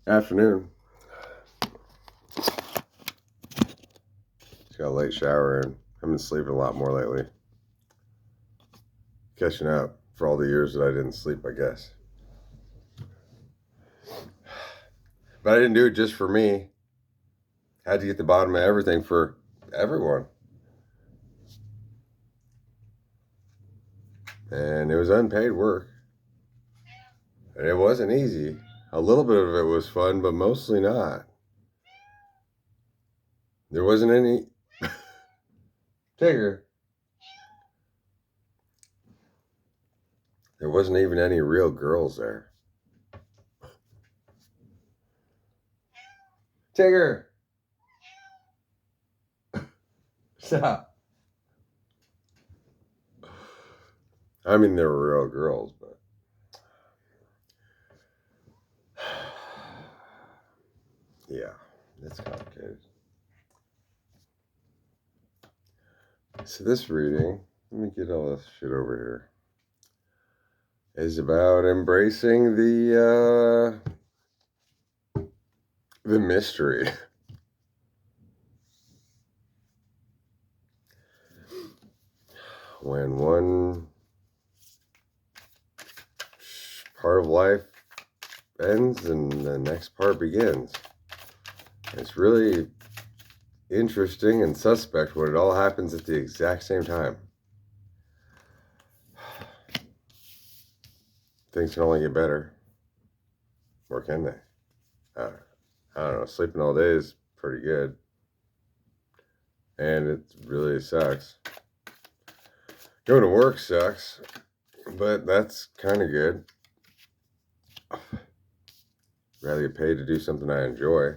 Afternoon. Just got a late shower and I've been sleeping a lot more lately. Catching up for all the years that I didn't sleep, I guess. But I didn't do it just for me. I had to get the bottom of everything for everyone. And it was unpaid work. And it wasn't easy. A little bit of it was fun, but mostly not. There wasn't any. Tigger. There wasn't even any real girls there. Tigger! Stop. I mean, there were real girls, but. Yeah, it's complicated. So this reading, let me get all this shit over here, is about embracing the mystery. When one part of life ends and the next part begins. It's really interesting and suspect when it all happens at the exact same time. Things can only get better. Or can they? I don't know. Sleeping all day is pretty good. And it really sucks. Going to work sucks. But that's kind of good. Rather get paid to do something I enjoy.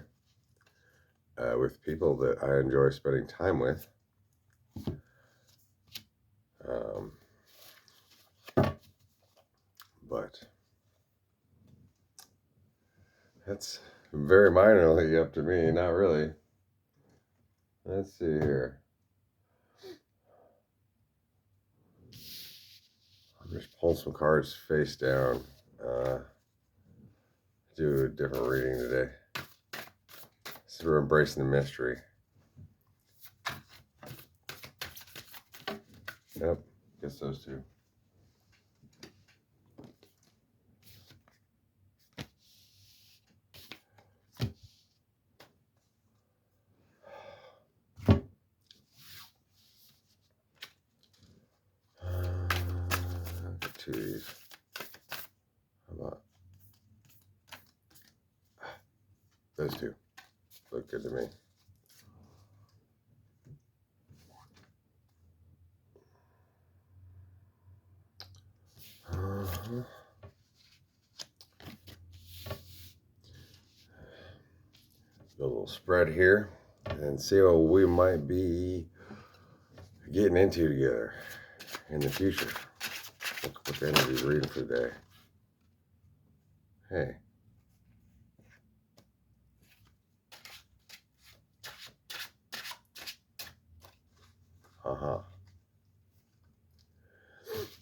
With people that I enjoy spending time with. But that's very minorly up to me, not really. Let's see here. I'm just pulling some cards face down. Do a different reading today. So we're embracing the mystery. Yep, guess those two. Two of these. How about those two? Look good to me. A little spread here and see what we might be getting into together in the future. Look what the energy's reading for the day. Hey.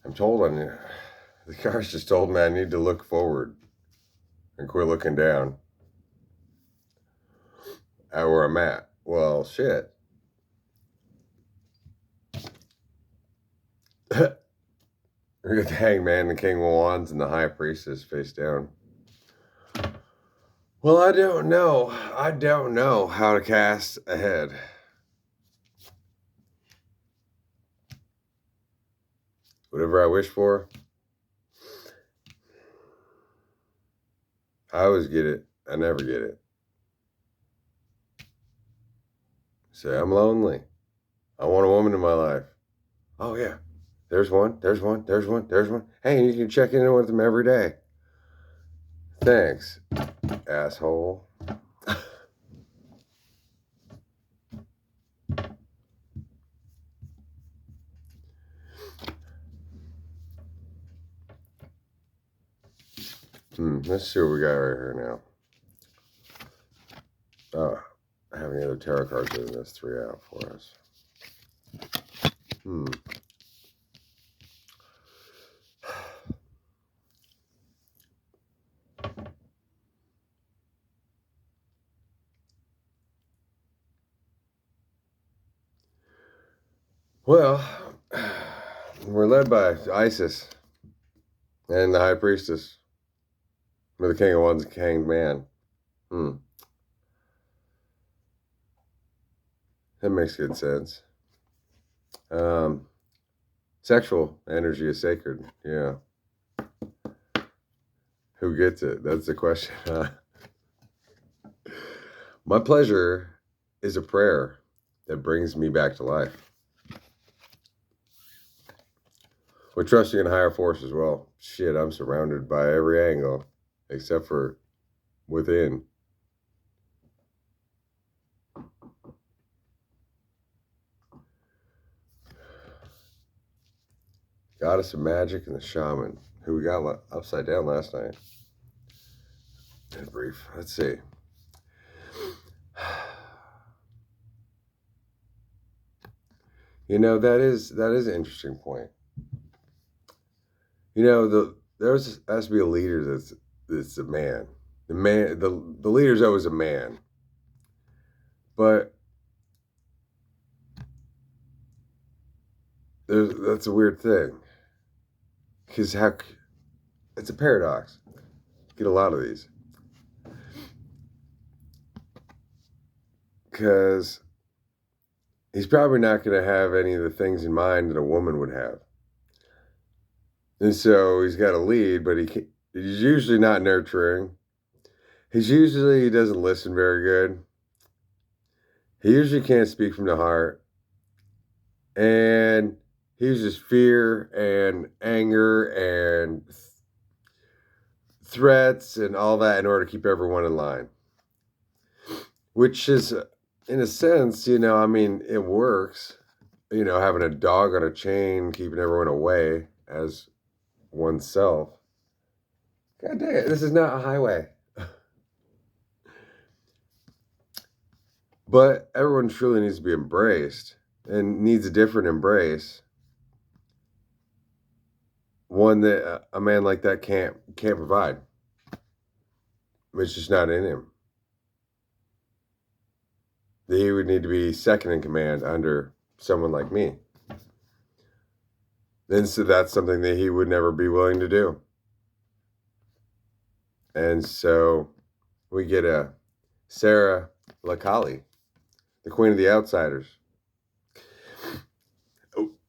I'm told the cards just told me I need to look forward and quit looking down at where I'm at. Well, shit. We got the Hangman, the King of Wands, and the High Priestess face down. Well, I don't know. I don't know how to cast ahead. Whatever I wish for, I always get it. I never get it. Say, I'm lonely. I want a woman in my life. Oh, yeah. There's one. There's one. There's one. There's one. Hey, you can check in with them every day. Thanks, asshole. Let's see what we got right here now. Oh, I have any other tarot cards other than this 3 out for us. Well, we're led by Isis and the High Priestess, with the King of Wands, the Hanged Man. That makes good sense. Sexual energy is sacred. Yeah. Who gets it? That's the question. My pleasure is a prayer that brings me back to life. We're trusting in higher force as well. Shit, I'm surrounded by every angle except for within. Goddess of Magic and the Shaman, who we got upside down last night. In brief, let's see. You know, that is an interesting point. You know, there has to be a leader that's a man. The leader's always a man. But that's a weird thing. Because it's a paradox. Get a lot of these. Because he's probably not going to have any of the things in mind that a woman would have. And so he's got a lead, but he's usually not nurturing. He doesn't listen very good. He usually can't speak from the heart. And he uses fear and anger and threats and all that in order to keep everyone in line. Which is, in a sense, you know, I mean, it works. You know, having a dog on a chain, keeping everyone away as oneself. God dang it, this is not a highway. But everyone truly needs to be embraced and needs a different embrace. One that a man like that can't provide. It's just not in him. He would need to be second in command under someone like me. And so that's something that he would never be willing to do. And so we get a Sarah Lakali, the queen of the outsiders.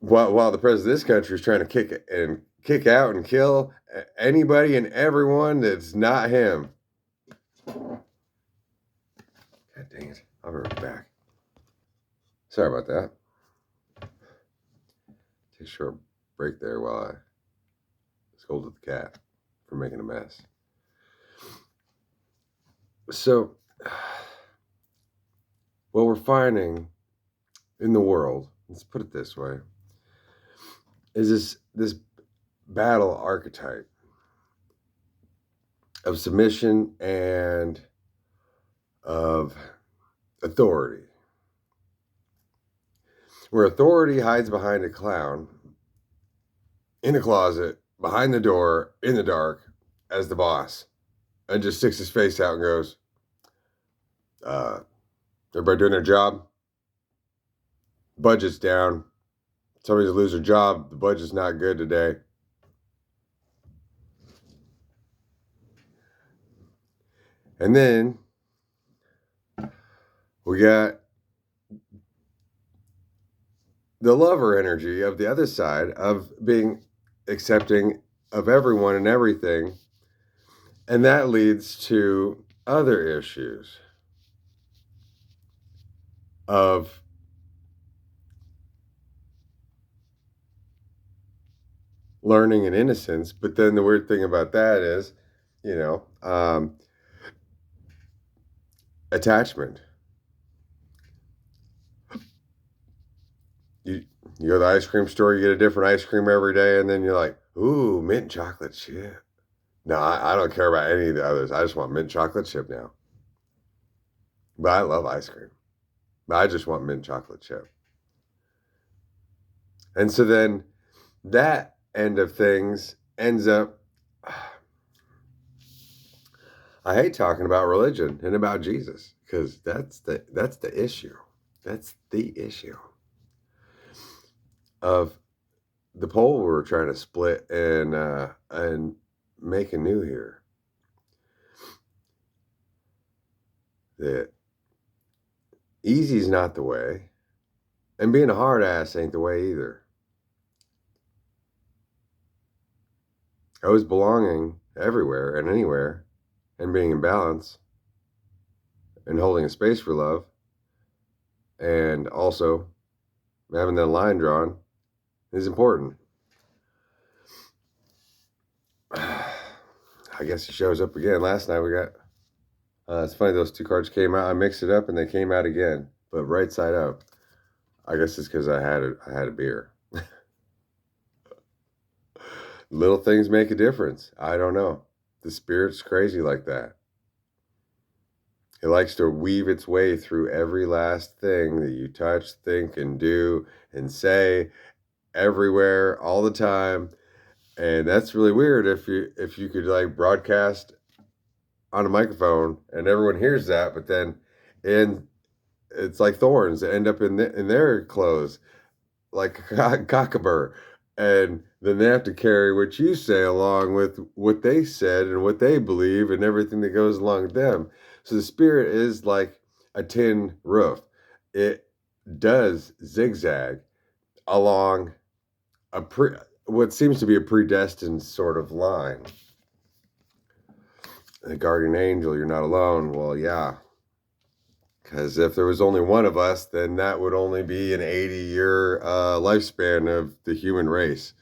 While the president of this country is trying to kick out and kill anybody and everyone that's not him. God dang it. I'll be right back. Sorry about that. Take a short break there while I scolded the cat for making a mess. So, what we're finding in the world, let's put it this way, is this battle archetype of submission and of authority. Where authority hides behind a clown, in a closet, behind the door, in the dark, as the boss, and just sticks his face out and goes, everybody doing their job? Budget's down. Somebody's lose their job. The budget's not good today. And then we got the lover energy of the other side of being accepting of everyone and everything. And that leads to other issues of learning and innocence. But then the weird thing about that is, you know, attachment. You go to the ice cream store, you get a different ice cream every day, and then you're like, ooh, mint chocolate chip. No, I don't care about any of the others. I just want mint chocolate chip now. But I love ice cream. But I just want mint chocolate chip. And so then that end of things ends up, I hate talking about religion and about Jesus, because that's the issue. That's the issue. of the pole we're trying to split and make anew here. That easy is not the way, and being a hard ass ain't the way either. Always belonging everywhere and anywhere, and being in balance, and holding a space for love, and also having that line drawn is important. I guess it shows up again. Last night we got, it's funny, those two cards came out. I mixed it up and they came out again, but right side up. I guess it's because I had a beer. Little things make a difference. I don't know. The spirit's crazy like that. It likes to weave its way through every last thing that you touch, think, and do, and say, everywhere, all the time. And that's really weird if you could like broadcast on a microphone and everyone hears that, but then it's like thorns that end up in their clothes, like cockabur, and then they have to carry what you say along with what they said and what they believe and everything that goes along with them. So the spirit is like a tin roof. It does zigzag along what seems to be a predestined sort of line. The guardian angel, you're not alone. Well, yeah. Because if there was only one of us, then that would only be an 80-year lifespan of the human race.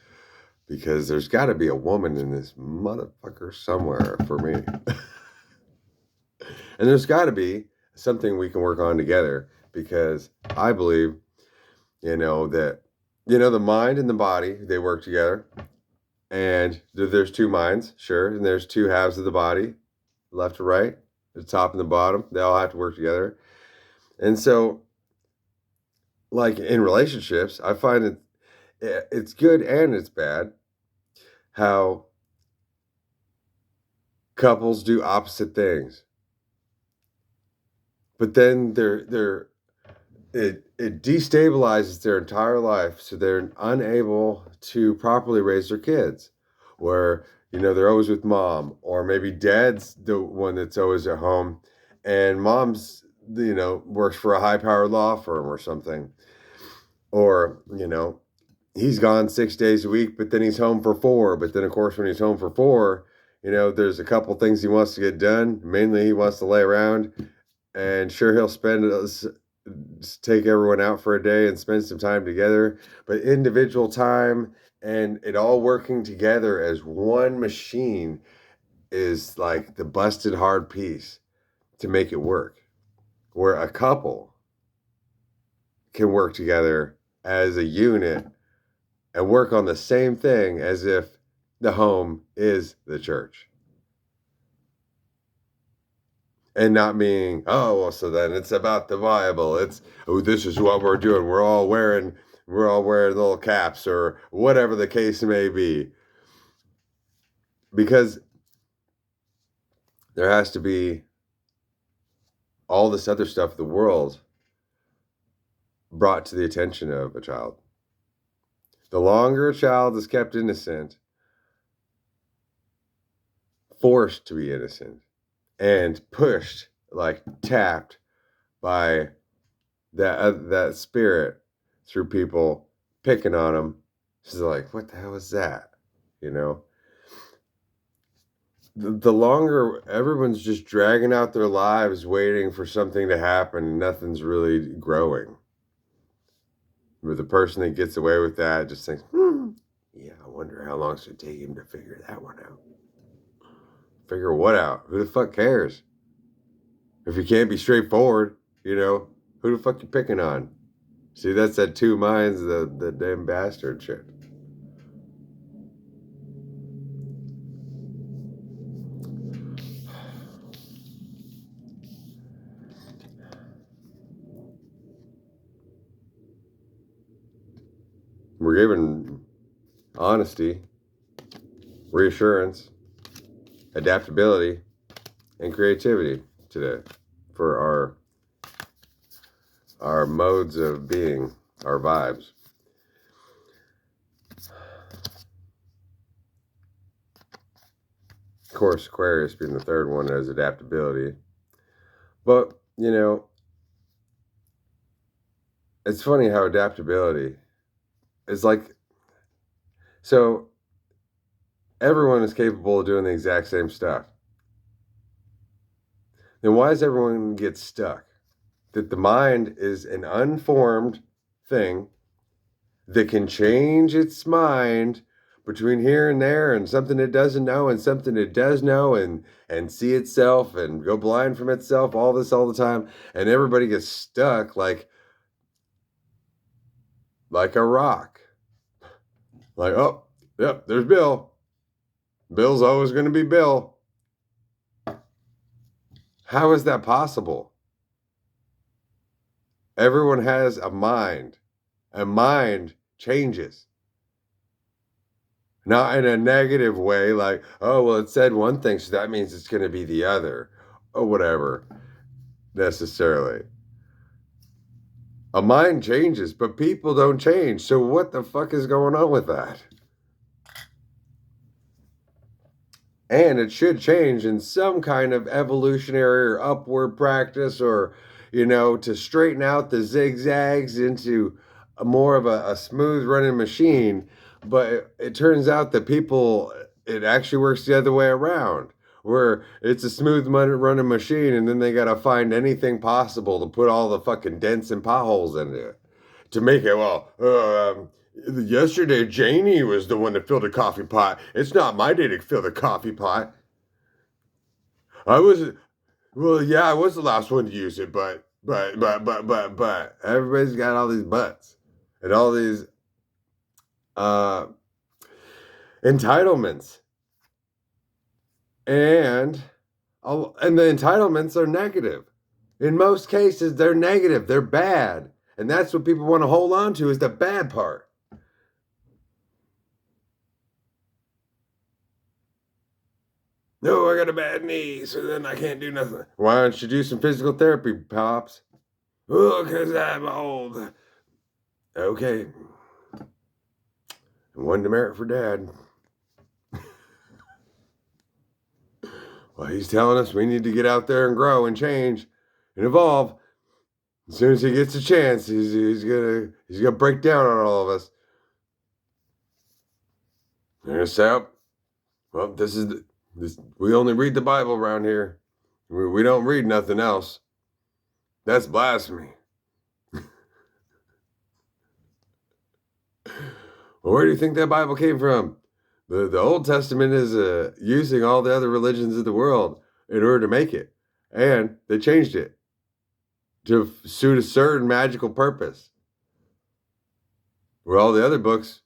Because there's got to be a woman in this motherfucker somewhere for me. And there's got to be something we can work on together. Because I believe, that, the mind and the body, they work together. And there's two minds, sure. And there's two halves of the body, left to right, the top and the bottom. They all have to work together. And so, like in relationships, I find that it's good and it's bad how couples do opposite things. But then it destabilizes their entire life, so they're unable to properly raise their kids. Where, they're always with mom, or maybe dad's the one that's always at home, and mom's, works for a high-powered law firm or something. Or, he's gone 6 days a week, but then he's home for 4. But then, of course, when he's home for 4, there's a couple things he wants to get done. Mainly, he wants to lay around, and sure, he'll take everyone out for a day and spend some time together. But individual time and it all working together as one machine is like the busted hard piece to make it work. Where a couple can work together as a unit and work on the same thing as if the home is the church. And not being, so then it's about the Bible. It's, this is what we're doing. We're all wearing little caps or whatever the case may be. Because there has to be all this other stuff of the world brought to the attention of a child. The longer a child is kept innocent, forced to be innocent, and pushed, like tapped by that spirit through people picking on them. She's like, what the hell is that? The longer everyone's just dragging out their lives waiting for something to happen and nothing's really growing. But the person that gets away with that just thinks, yeah, I wonder how long it's going to take him to figure that one out. Figure what out? Who the fuck cares? If you can't be straightforward, who the fuck you picking on? See, that's that two minds, the damn bastard shit. We're given honesty, reassurance, adaptability, and creativity today for our modes of being, our vibes. Of course, Aquarius being the third one as adaptability. But, it's funny how adaptability is like, so everyone is capable of doing the exact same stuff. Then why does everyone get stuck? That the mind is an unformed thing that can change its mind between here and there, and something it doesn't know and something it does know, and see itself and go blind from itself, all this all the time, and everybody gets stuck like a rock. Like, oh, yep, there's Bill. Bill's always going to be Bill. How is that possible? Everyone has a mind. A mind changes. Not in a negative way, like, oh, well, it said one thing, so that means it's going to be the other, or whatever, necessarily. A mind changes, but people don't change. So what the fuck is going on with that? And it should change in some kind of evolutionary or upward practice, or, to straighten out the zigzags into more of a smooth running machine. But it turns out that it actually works the other way around, where it's a smooth running machine, and then they got to find anything possible to put all the fucking dents and potholes into it to make it, yesterday, Janie was the one that filled the coffee pot. It's not my day to fill the coffee pot. I was, well, yeah, I was the last one to use it, but. Everybody's got all these buts and all these entitlements. And the entitlements are negative. In most cases, they're negative. They're bad. And that's what people want to hold on to, is the bad part. No, I got a bad knee, so then I can't do nothing. Why don't you do some physical therapy, Pops? Oh, because I'm old. Okay. One demerit for Dad. Well, he's telling us we need to get out there and grow and change and evolve. As soon as he gets a chance, he's gonna break down on all of us. They're gonna say, oh, well, this. We only read the Bible around here. We don't read nothing else. That's blasphemy. Well, where do you think that Bible came from? The Old Testament is using all the other religions of the world in order to make it. And they changed it to suit a certain magical purpose. Where all the other books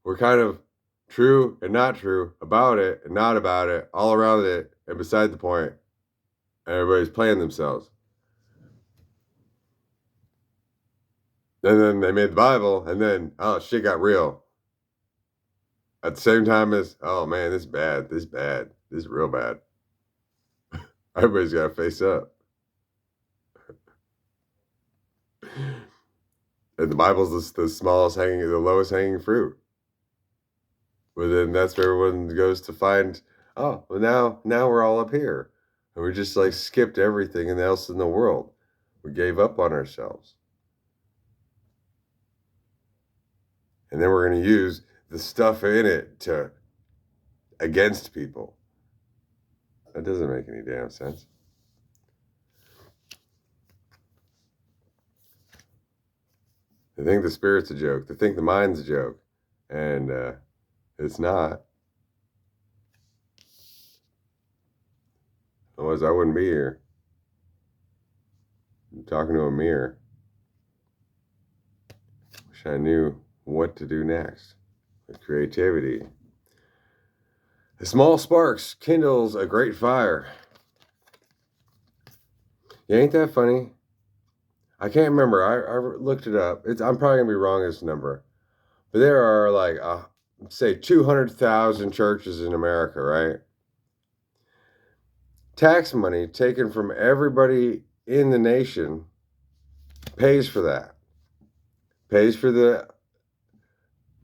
were kind of true and not true, about it and not about it, all around it and beside the point. And everybody's playing themselves. And then they made the Bible, and then, oh, shit got real. At the same time as, oh man, this is bad, this is bad, this is real bad. Everybody's got to face up. And the Bible's the lowest hanging fruit. But then that's where everyone goes to find, oh, well now we're all up here. And we just like skipped everything else in the world. We gave up on ourselves. And then we're going to use the stuff in it against people. That doesn't make any damn sense. They think the spirit's a joke. They think the mind's a joke. And it's not. Otherwise, I wouldn't be here. I'm talking to a mirror. Wish I knew what to do next with creativity. A small sparks kindles a great fire. Yeah, ain't that funny? I can't remember. I looked it up. I'm probably going to be wrong this number. But there are like, say, 200,000 churches in America, right? Tax money taken from everybody in the nation pays for that. Pays for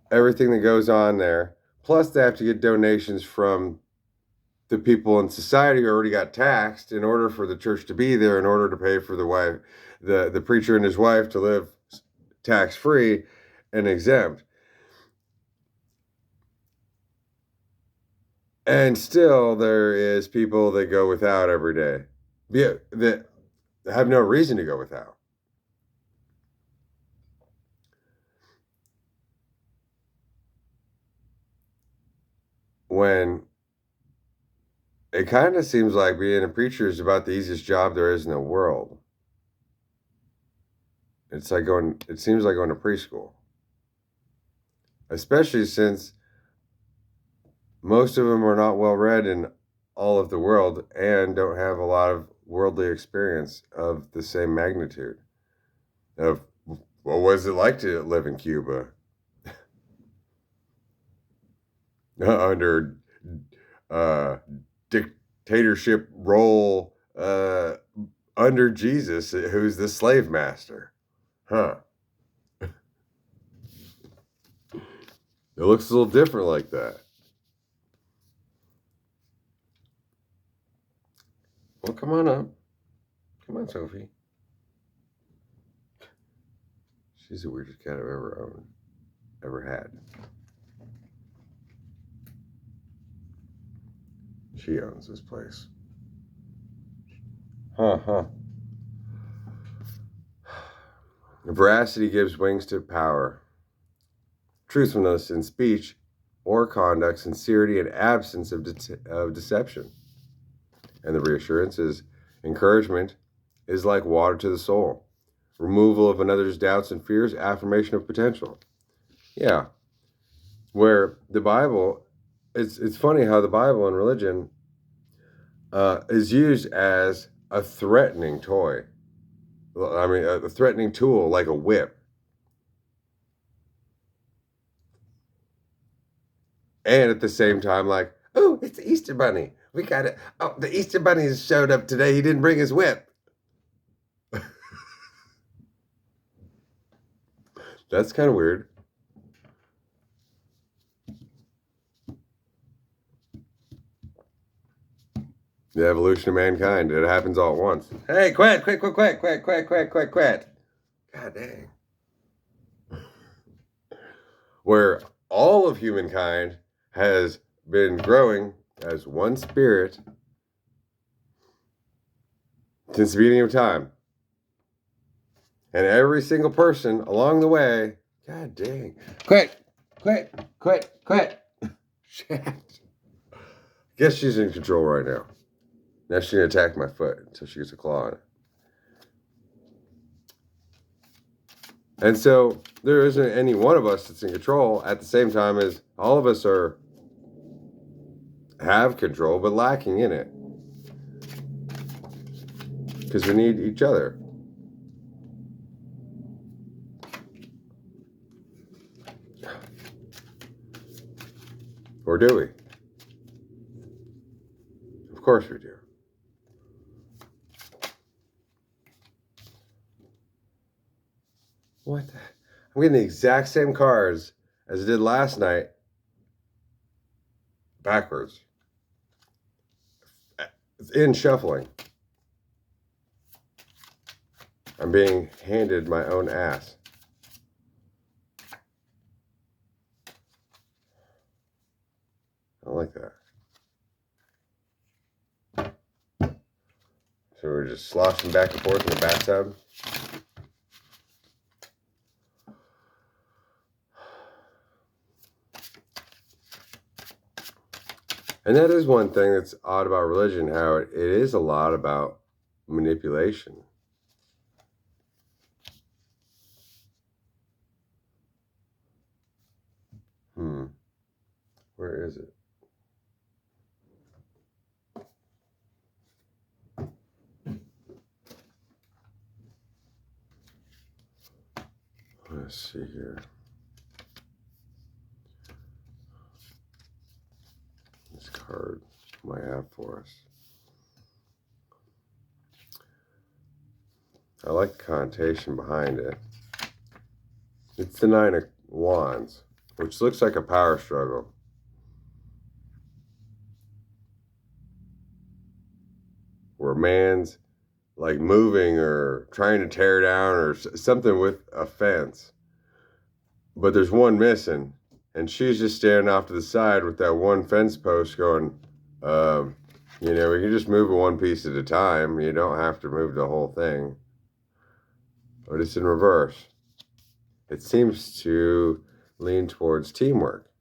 everything that goes on there. Plus, they have to get donations from the people in society already got taxed in order for the church to be there, in order to pay for the wife, the preacher and his wife to live tax-free and exempt. And still there is people that go without every day. Yeah, that have no reason to go without. When it kind of seems like being a preacher is about the easiest job there is in the world. It seems like going to preschool. Especially since most of them are not well read in all of the world and don't have a lot of worldly experience of the same magnitude. Of, well, what is it like to live in Cuba? Under dictatorship role under Jesus, who's the slave master. Huh. It looks a little different like that. Well, come on up. Come on, Sophie. She's the weirdest cat I've ever had. She owns this place. Huh. Veracity gives wings to power. Truthfulness in speech or conduct, sincerity and absence of deception. And the reassurance is encouragement is like water to the soul. Removal of another's doubts and fears, affirmation of potential. Yeah. Where the Bible, it's funny how the Bible and religion is used as a threatening toy. I mean, a threatening tool like a whip. And at the same time, like, oh, it's the Easter Bunny. We got it. Oh, the Easter Bunny has showed up today. He didn't bring his whip. That's kind of weird. The evolution of mankind. It happens all at once. Hey, quit. God dang. Where all of humankind has been growing as one spirit since the beginning of time. And every single person along the way, God dang. Quit. Shit. Guess she's in control right now. Now she's going to attack my foot until she gets a claw on it. And so there isn't any one of us that's in control at the same time as all of us have control, but lacking in it. Because we need each other. Or do we? Of course we do. What the? I'm getting the exact same cards as I did last night. Backwards. In shuffling. I'm being handed my own ass. I don't like that. So we're just sloshing back and forth in the bathtub. And that is one thing that's odd about religion, how it is a lot about manipulation. Where is it? Let's see here. This card might have for us. I like the connotation behind it. It's the Nine of Wands, which looks like a power struggle. man's like moving or trying to tear down or something with a fence, but there's one missing, and she's just standing off to the side with that one fence post going, we can just move it one piece at a time. You don't have to move the whole thing. But it's in reverse. It seems to lean towards teamwork,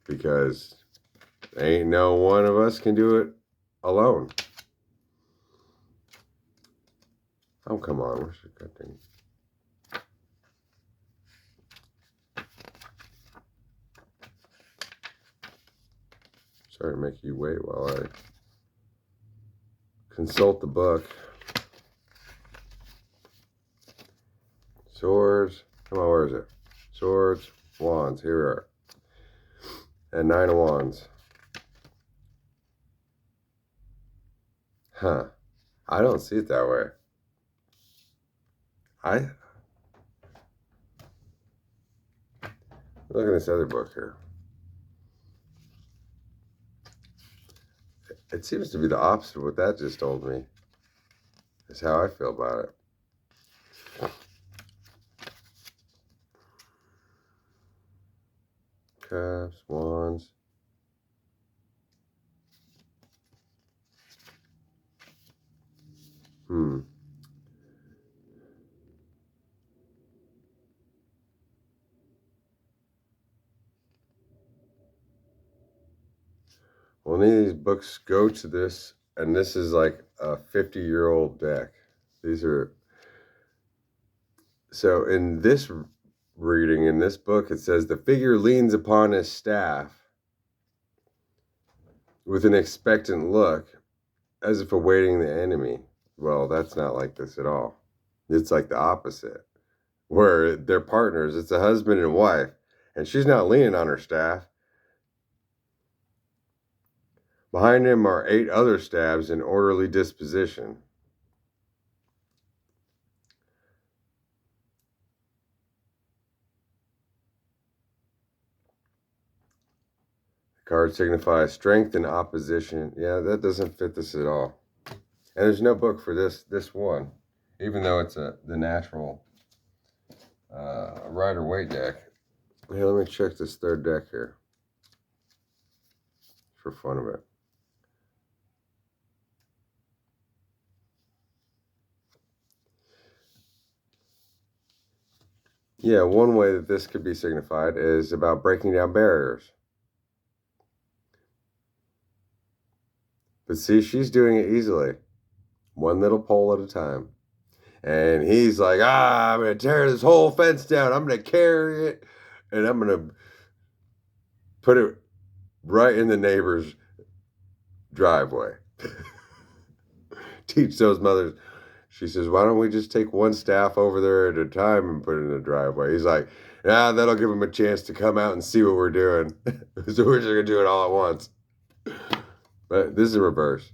because ain't no one of us can do it alone. Oh, come on. Where's the good thing? Sorry to make you wait while I consult the book. Swords. Come on, where is it? Swords, wands. Here we are. And 9 of wands. Huh. I don't see it that way. Look at this other book here. It seems to be the opposite of what that just told me. That's how I feel about it. Cups, wands. Well, any of these books go to this, and this is like a 50-year-old deck. These are... So in this reading, in this book, it says the figure leans upon his staff with an expectant look, as if awaiting the enemy. Well, that's not like this at all. It's like the opposite, where they're partners. It's a husband and wife, and she's not leaning on her staff. Behind him are 8 other staves in orderly disposition. The card signifies strength and opposition. Yeah, that doesn't fit this at all. And there's no book for this one, even though it's the natural Rider-Waite deck. Here, let me check this third deck here, for fun of it. Yeah, one way that this could be signified is about breaking down barriers. But see, she's doing it easily, one little pole at a time. And he's like, I'm going to tear this whole fence down. I'm going to carry it, and I'm going to put it right in the neighbor's driveway. Teach those mothers. She says, why don't we just take one staff over there at a time and put it in the driveway? He's like, that'll give them a chance to come out and see what we're doing. So we're just going to do it all at once. But this is a reverse.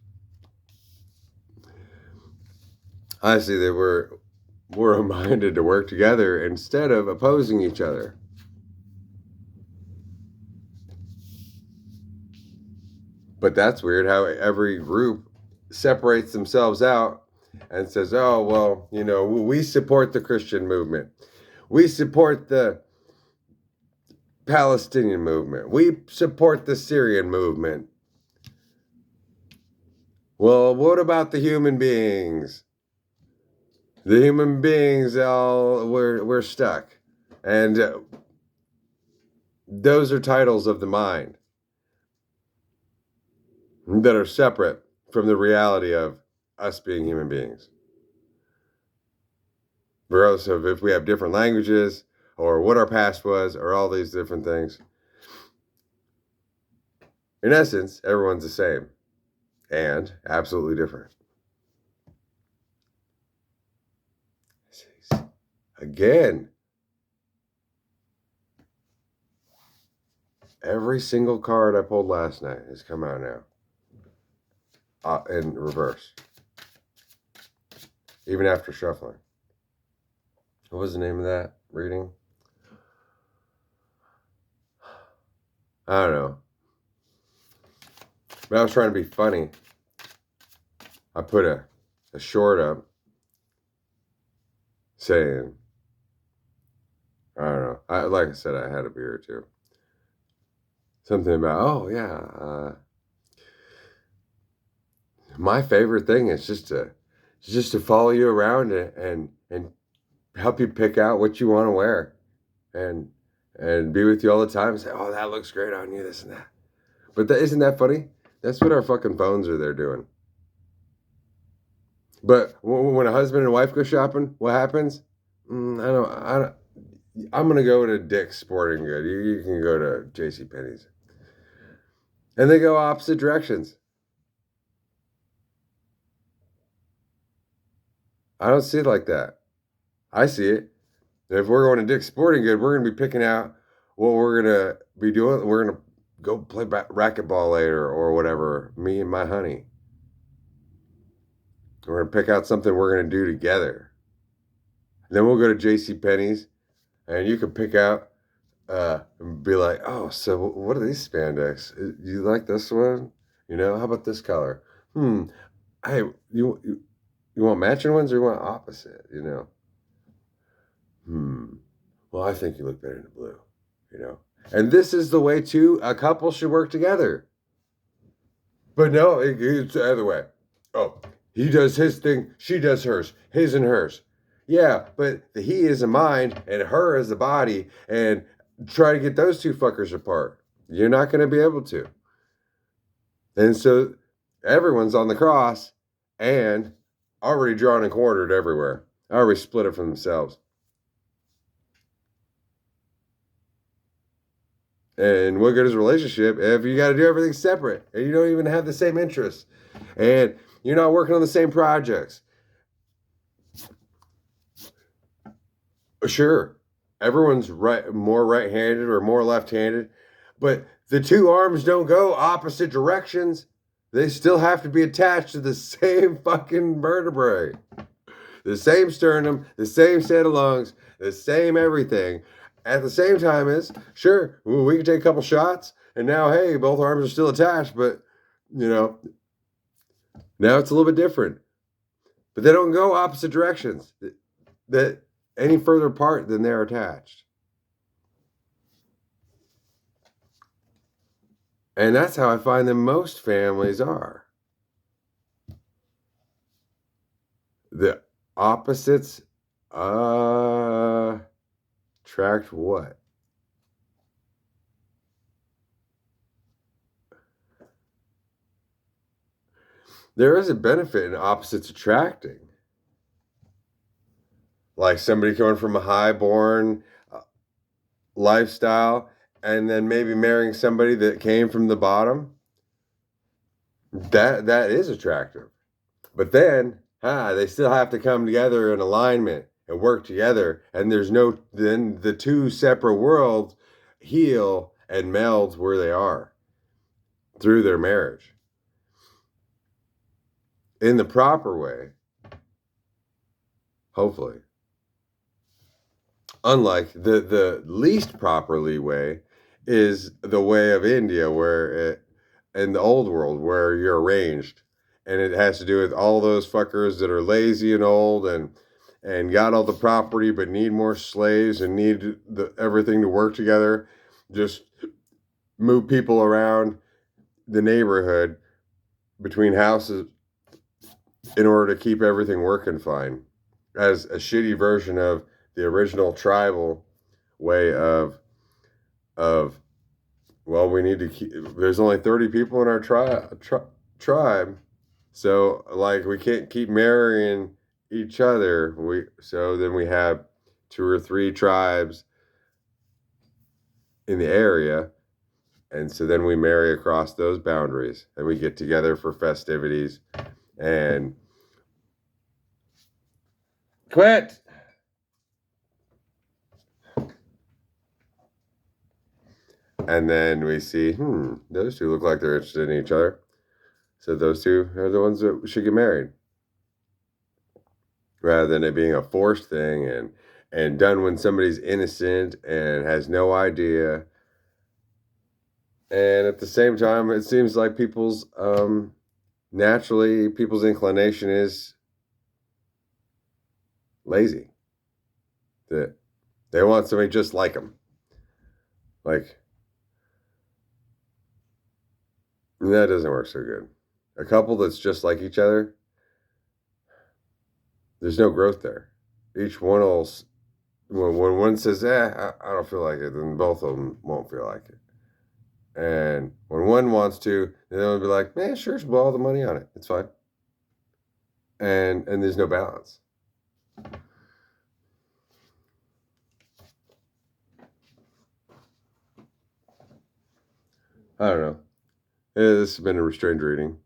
I see that we're reminded to work together instead of opposing each other. But that's weird how every group separates themselves out and says, oh, well, we support the Christian movement. We support the Palestinian movement. We support the Syrian movement. Well, what about the human beings? The human beings, we're stuck. And those are titles of the mind that are separate from the reality of us being human beings. Regardless of if we have different languages or what our past was or all these different things. In essence, everyone's the same and absolutely different. Again, every single card I pulled last night has come out now. In reverse. Even after shuffling. What was the name of that reading? I don't know. But I was trying to be funny. I put a short up saying, I don't know. Like I said, I had a beer or two. Something about, oh yeah, my favorite thing is just to follow you around and help you pick out what you want to wear, and be with you all the time and say, oh, that looks great on you, this and that. But isn't that funny? That's what our fucking phones are there doing. But when a husband and wife go shopping, what happens? I don't. I'm gonna go to Dick's Sporting Good. You can go to JCPenney's, and they go opposite directions. I don't see it like that. I see it. If we're going to Dick's Sporting Good, we're gonna be picking out what we're gonna be doing. We're gonna go play racquetball later or whatever. Me and my honey. We're gonna pick out something we're gonna do together. Then we'll go to JCPenney's, and you can pick out and be like, oh, so what are these spandex? You like this one? How about this color? Hey, you want matching ones or you want opposite? Well, I think you look better in the blue. And this is the way a couple should work together. But no, it's the other way. Oh, he does his thing, she does hers, his and hers. Yeah, but the he is a mind and her is a body, and try to get those two fuckers apart. You're not going to be able to. And so everyone's on the cross and already drawn and quartered everywhere. Already split it from themselves. And what good is a relationship if you got to do everything separate and you don't even have the same interests and you're not working on the same projects? Sure, everyone's more right-handed or more left-handed, but the two arms don't go opposite directions. They still have to be attached to the same fucking vertebrae. The same sternum, the same set of lungs, the same everything. At the same time as, sure, we can take a couple shots, and now, hey, both arms are still attached, but, now it's a little bit different. But they don't go opposite directions that any further apart than they're attached. And that's how I find that most families are. The opposites attract what? There is a benefit in opposites attracting. Like somebody coming from a high-born lifestyle and then maybe marrying somebody that came from the bottom. That is attractive. But then, they still have to come together in alignment and work together. And then the two separate worlds heal and meld where they are through their marriage in the proper way, hopefully. Unlike the least properly way is the way of India, in the old world where you're arranged, and it has to do with all those fuckers that are lazy and old and got all the property but need more slaves and need everything to work together. Just move people around the neighborhood between houses in order to keep everything working fine, as a shitty version of the original tribal way of well, we need to keep, there's only 30 people in our tribe, so like we can't keep marrying each other. So then we have 2 or 3 tribes in the area, and so then we marry across those boundaries and we get together for festivities and quit. And then we see, those two look like they're interested in each other. So those two are the ones that should get married. Rather than it being a forced thing and done when somebody's innocent and has no idea. And at the same time, it seems like people's naturally people's inclination is lazy. That they want somebody just like them. Like, that doesn't work so good. A couple that's just like each other, there's no growth there. Each one will, when one says, I don't feel like it, then both of them won't feel like it. And when one wants to, then they'll be like, man, sure, blow all the money on it. It's fine. And there's no balance. I don't know. This has been a restrained reading.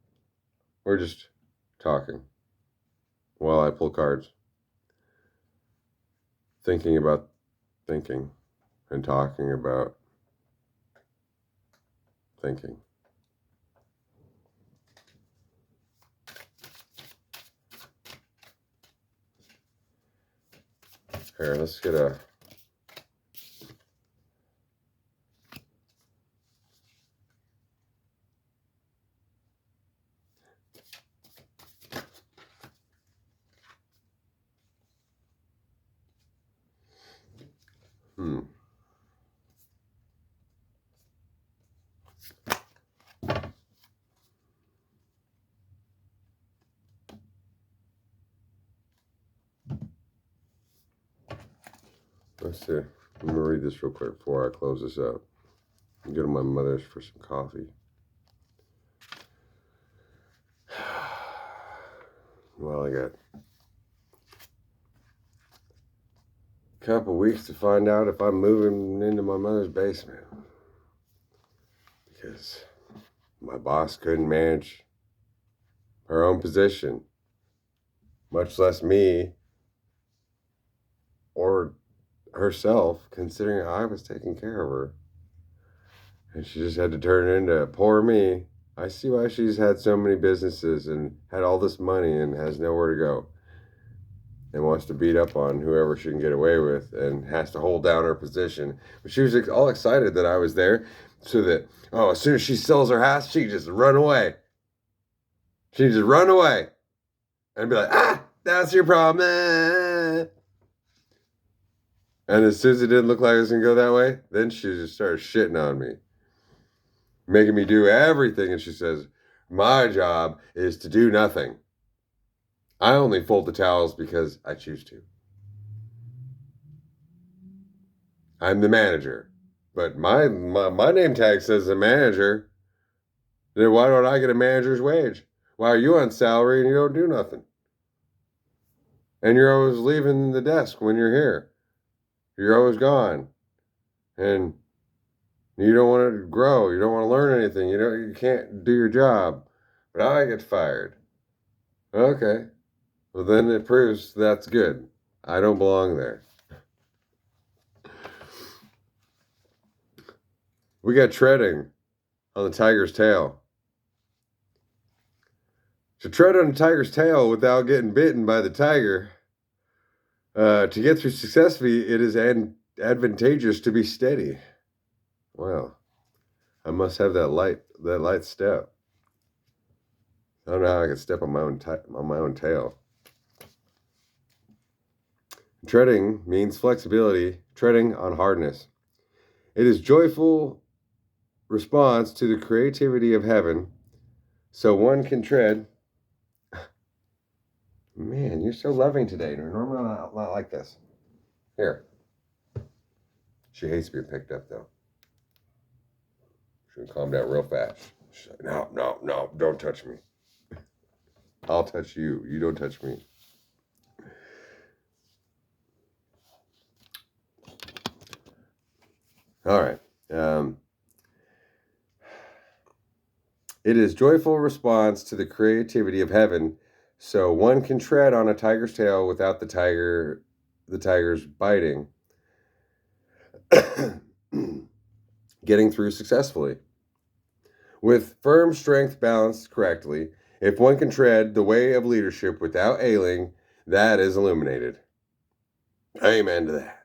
We're just talking while I pull cards. Thinking about thinking and talking about thinking. Here, let's get a... Let's see. I'm going to read this real quick before I close this up. I'm go to my mother's for some coffee. Well, I got a couple weeks to find out if I'm moving into my mother's basement. Because my boss couldn't manage her own position, much less me or herself, considering I was taking care of her. And she just had to turn it into poor me. I see why she's had so many businesses and had all this money and has nowhere to go. And wants to beat up on whoever she can get away with and has to hold down her position. But she was all excited that I was there so that, as soon as she sells her house, she can just run away. She can just run away and be like, that's your problem. And as soon as it didn't look like it was going to go that way, then she just started shitting on me, making me do everything. And she says, my job is to do nothing. I only fold the towels because I choose to. I'm the manager. But my name tag says the manager. Then why don't I get a manager's wage? Why are you on salary and you don't do nothing? And you're always leaving the desk when you're here. You're always gone. And you don't want to grow. You don't want to learn anything. You can't do your job. But I get fired. Okay. Well, then it proves that's good. I don't belong there. We got treading on the tiger's tail. To tread on a tiger's tail without getting bitten by the tiger, to get through successfully, it is advantageous to be steady. Well, I must have that light step. I don't know how I can step on my own tail. Treading means flexibility, treading on hardness. It is joyful response to the creativity of heaven, so one can tread. Man, you're so loving today. Normally I'm not like this. Here. She hates being picked up, though. She'll calm down real fast. She's like, no, don't touch me. I'll touch you. You don't touch me. All right. It is joyful response to the creativity of heaven, so one can tread on a tiger's tail without the tiger's biting. Getting through successfully. With firm strength balanced correctly, if one can tread the way of leadership without ailing, that is illuminated. Amen to that.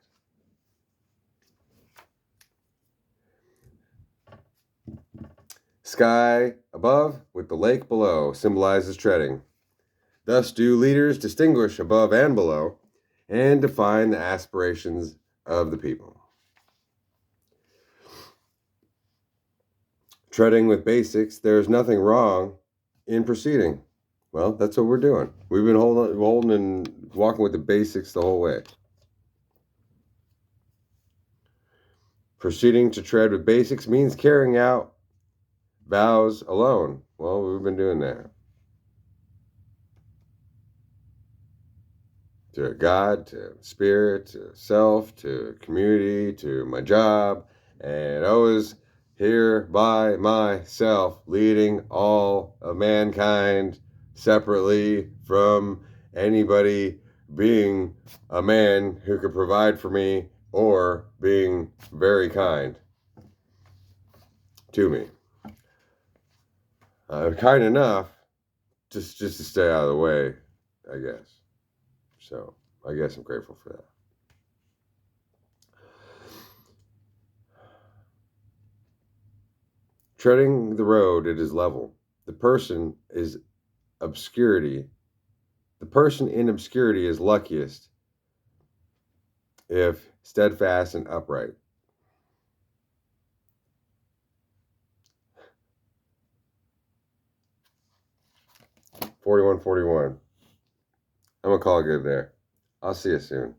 Sky above with the lake below symbolizes treading. Thus do leaders distinguish above and below and define the aspirations of the people. Treading with basics, there is nothing wrong in proceeding. Well, that's what we're doing. We've been holding and walking with the basics the whole way. Proceeding to tread with basics means carrying out vows alone. Well, we've been doing that. To God, to spirit, to self, to community, to my job, and always here by myself, leading all of mankind separately from anybody being a man who could provide for me or being very kind to me. Kind enough just to stay out of the way, I guess. So I guess I'm grateful for that. Treading the road, it is level. The person is obscurity. The person in obscurity is luckiest if steadfast and upright. $41.41. I'm gonna call it good there. I'll see you soon.